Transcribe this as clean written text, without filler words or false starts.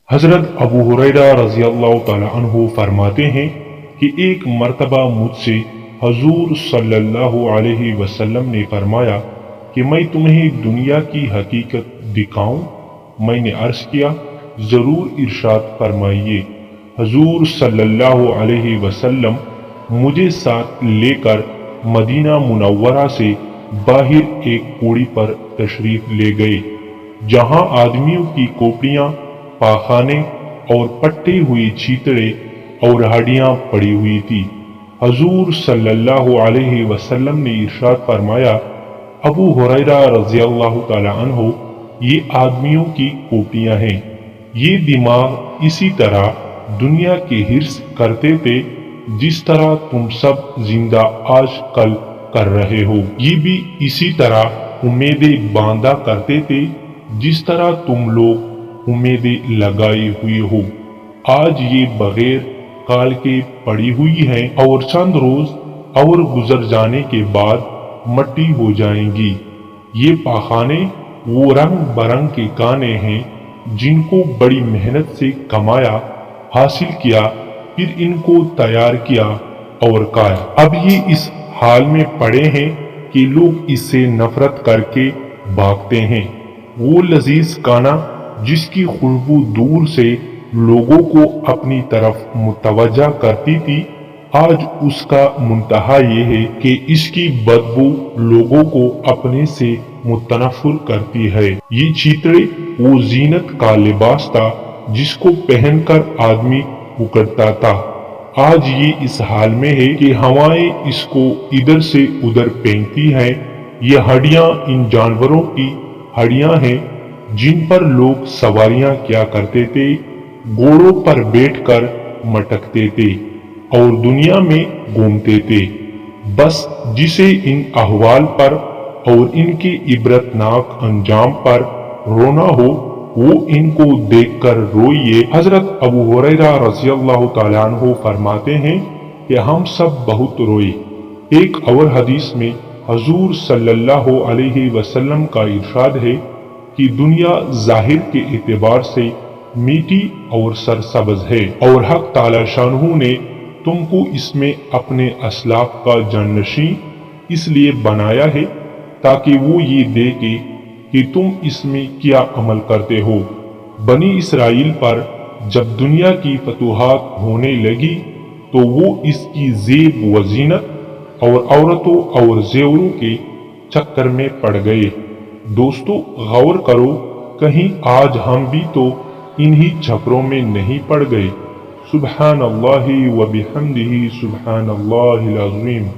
حضرت ابو ہریرہ رضی اللہ تعالیٰ عنہ فرماتے ہیں کہ ایک مرتبہ مجھ سے حضور صلی اللہ علیہ وسلم نے فرمایا کہ میں تمہیں دنیا کی حقیقت دکھاؤں؟ میں نے عرض کیا ضرور، ارشاد فرمائیے۔ حضور صلی اللہ علیہ وسلم مجھے ساتھ لے کر مدینہ منورہ سے باہر ایک کوڑی پر تشریف لے گئے جہاں آدمیوں کی کھوپڑیاں، پاخانے اور پٹے ہوئے چیتڑے اور ہڈیاں پڑی ہوئی تھی۔ حضور صلی اللہ علیہ وسلم نے ارشاد فرمایا، ابو ہریرہ رضی اللہ تعالی عنہ، یہ آدمیوں کی کھوپڑیاں ہیں۔ یہ دماغ اسی طرح دنیا کی حرص کرتے تھے جس طرح تم سب زندہ آج کل کر رہے ہو۔ یہ بھی اسی طرح امیدیں باندھا کرتے تھے جس طرح تم لوگ امیدیں لگائی ہوئی ہو۔ آج یہ بغیر کال کے پڑی ہوئی ہیں اور چند روز اور گزر جانے کے بعد مٹی ہو جائیں گی۔ یہ پاخانے وہ رنگ برنگ کے کانے ہیں جن کو بڑی محنت سے کمایا، حاصل کیا، پھر ان کو تیار کیا اور کھایا۔ اب یہ اس حال میں پڑے ہیں کہ لوگ اس سے نفرت کر کے بھاگتے ہیں۔ وہ لذیذ کھانا جس کی خوشبو دور سے لوگوں کو اپنی طرف متوجہ کرتی تھی، آج اس کا منتہا یہ ہے کہ اس کی بدبو لوگوں کو اپنے سے متنفر کرتی ہے۔ یہ چیتڑے وہ زینت کا لباس تھا جس کو پہن کر آدمی اکڑتا تھا، آج یہ اس حال میں ہے کہ ہوائیں اس کو ادھر سے ادھر پھینکتی ہیں۔ یہ ہڈیاں ان جانوروں کی ہڈیاں ہیں جن پر لوگ سواریاں کیا کرتے تھے، گھوڑوں پر بیٹھ کر مٹکتے تھے اور دنیا میں گھومتے تھے۔ بس جسے ان احوال پر اور ان کے عبرتناک انجام پر رونا ہو وہ ان کو دیکھ کر روئیے۔ حضرت ابو ہریرہ رضی اللہ تعالیٰ عنہ فرماتے ہیں کہ ہم سب بہت روئے۔ ایک اور حدیث میں حضور صلی اللہ علیہ وسلم کا ارشاد ہے کہ دنیا ظاہر کے اعتبار سے میٹھی اور سرسبز ہے اور حق تعالی شانہ نے تم کو اس میں اپنے اسلاف کا جانشین اس لیے بنایا ہے تاکہ وہ یہ دیکھے کہ تم اس میں کیا عمل کرتے ہو۔ بنی اسرائیل پر جب دنیا کی فتوحات ہونے لگی تو وہ اس کی زیب و زینت اور عورتوں اور زیوروں کے چکر میں پڑ گئے۔ دوستو غور کرو، کہیں آج ہم بھی تو انہی چکروں میں نہیں پڑ گئے۔ سبحان اللہ و بحمدہ، سبحان اللہ العظیم۔